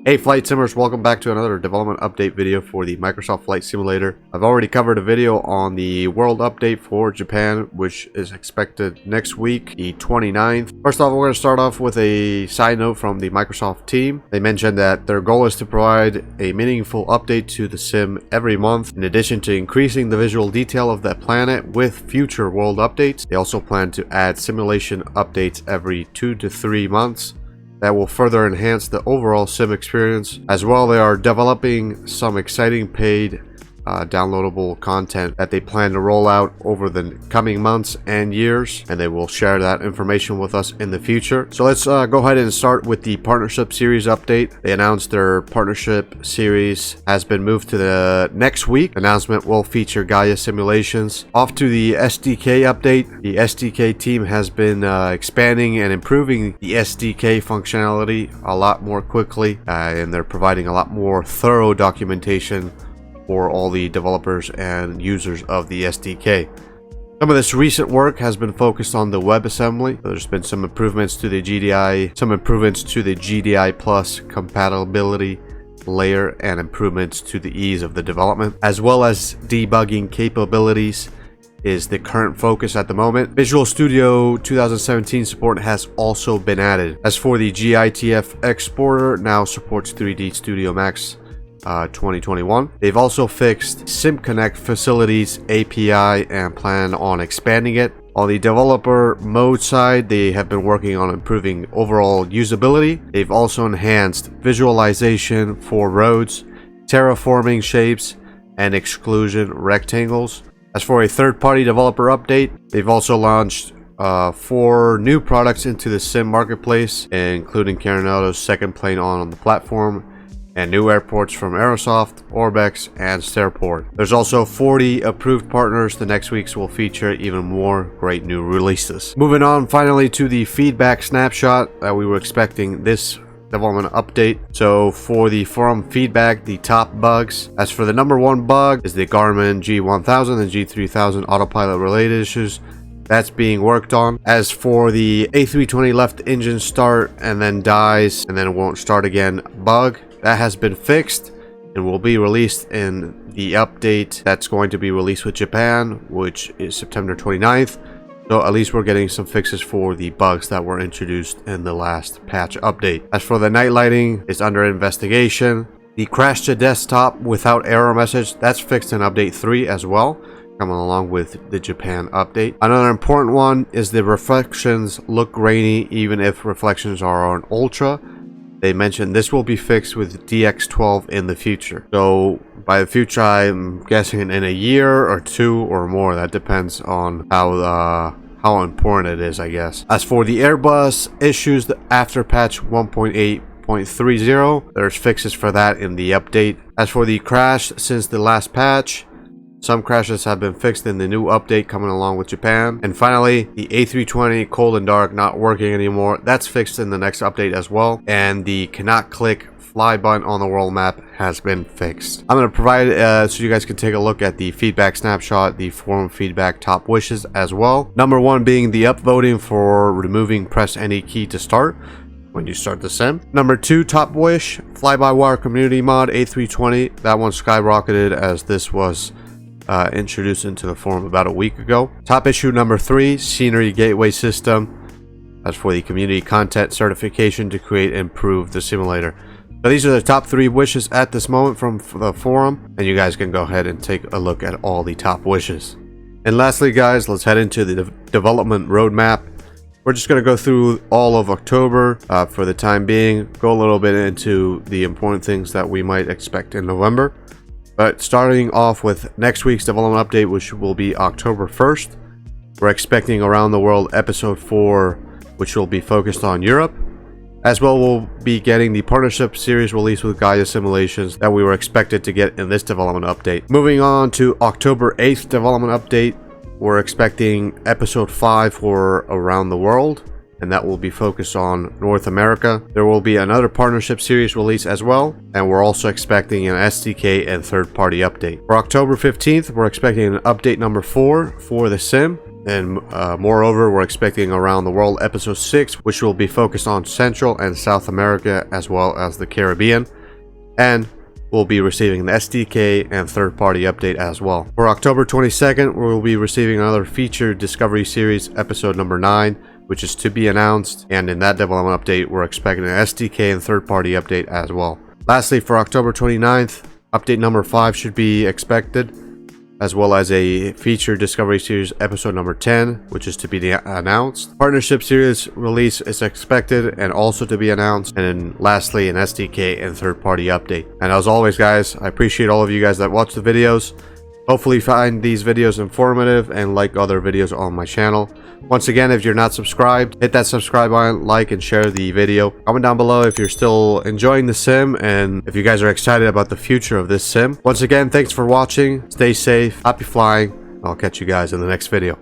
Hey Flight Simmers, welcome back to another development update video for the Microsoft Flight Simulator. I've already covered a video on the world update for Japan, which is expected next week, the 29th. First off, we're going to start off with a side note from the Microsoft team. They mentioned that their goal is to provide a meaningful update to the sim every month. In addition to increasing the visual detail of that planet with future world updates, they also plan to add simulation updates every 2 to 3 months. That will further enhance the overall sim experience. As well, they are developing some exciting paid downloadable content that they plan to roll out over the coming months and years, and they will share that information with us in the future. So let's go ahead and start with the partnership series update. They announced their partnership series has been moved to the next week. The announcement will feature Gaia simulations. Off to the SDK update. The SDK team has been expanding and improving the SDK functionality a lot more quickly, and they're providing a lot more thorough documentation for all the developers and users of the SDK. Some of this recent work has been focused on the WebAssembly. There's been some improvements to the GDI Plus compatibility layer and improvements to the ease of the development, as well as debugging capabilities is the current focus at the moment. Visual Studio 2017 support has also been added. As for the GITF exporter, now supports 3D Studio Max 2021. They've also fixed SimConnect Facilities API and plan on expanding it. On the developer mode side, they have been working on improving overall usability. They've also enhanced visualization for roads, terraforming shapes, and exclusion rectangles. As for a third-party developer update, they've also launched 4 new products into the Sim marketplace, including Carenato's second plane on the platform, and new airports from Aerosoft, Orbex, and Starport. There's also 40 approved partners. The next weeks will feature even more great new releases. Moving on finally to the feedback snapshot that we were expecting this development update. So for the forum feedback, the top bugs. As for the number 1 bug is the Garmin G1000 and G3000 autopilot related issues. That's being worked on. As for the A320 left engine start and then dies and then it won't start again bug, that has been fixed and will be released in the update that's going to be released with Japan, which is September 29th. So at least we're getting some fixes for the bugs that were introduced in the last patch update. As for the night lighting, it's under investigation. The crash to desktop without error message, that's fixed in update 3 as well, coming along with the Japan update. Another important one is the reflections look grainy even if reflections are on ultra. They mentioned this will be fixed with DX12 in the future. So by the future, I'm guessing in a year or 2 or more. That depends on how important it is, I guess. As for the Airbus issues, after patch 1.8.30, there's fixes for that in the update. As for the crash since the last patch, some crashes have been fixed in the new update coming along with Japan. And finally, the A320 cold and dark not working anymore. That's fixed in the next update as well. And the cannot click fly button on the world map has been fixed. I'm going to provide so you guys can take a look at the feedback snapshot, the forum feedback top wishes as well. Number 1 being the upvoting for removing press any key to start when you start the sim. Number 2 top wish, fly-by-wire community mod A320. That one skyrocketed as this was introduced into the forum about a week ago. Top issue number 3, scenery gateway system. That's for the community content certification to create and improve the simulator. So these are the top 3 wishes at this moment from the forum, and you guys can go ahead and take a look at all the top wishes. And lastly guys, let's head into the development roadmap. We're just going to go through all of October for the time being, go a little bit into the important things that we might expect in November. But starting off with next week's development update, which will be October 1st, we're expecting Around the World Episode 4, which will be focused on Europe. As well, we'll be getting the partnership series released with Gaia simulations that we were expected to get in this development update. Moving on to October 8th development update, we're expecting Episode 5 for Around the World, and that will be focused on North America. There will be another partnership series release as well, and we're also expecting an SDK and third-party update. For October 15th, we're expecting an update number 4 for the sim, and moreover, we're expecting Around the World Episode 6, which will be focused on Central and South America as well as the Caribbean. and we'll be receiving an SDK and third-party update as well. For October 22nd, we'll be receiving another featured Discovery Series episode number 9, which is to be announced, and in that development update, we're expecting an SDK and third-party update as well. Lastly, for October 29th, update number 5 should be expected, as well as a featured Discovery Series episode number 10, which is to be announced. Partnership Series release is expected and also to be announced. And then lastly, an SDK and third-party update. And as always, guys, I appreciate all of you guys that watch the videos. Hopefully you find these videos informative and like other videos on my channel. Once again, if you're not subscribed, hit that subscribe button, like and share the video. Comment down below if you're still enjoying the sim and if you guys are excited about the future of this sim. Once again, thanks for watching. Stay safe, happy flying. I'll catch you guys in the next video.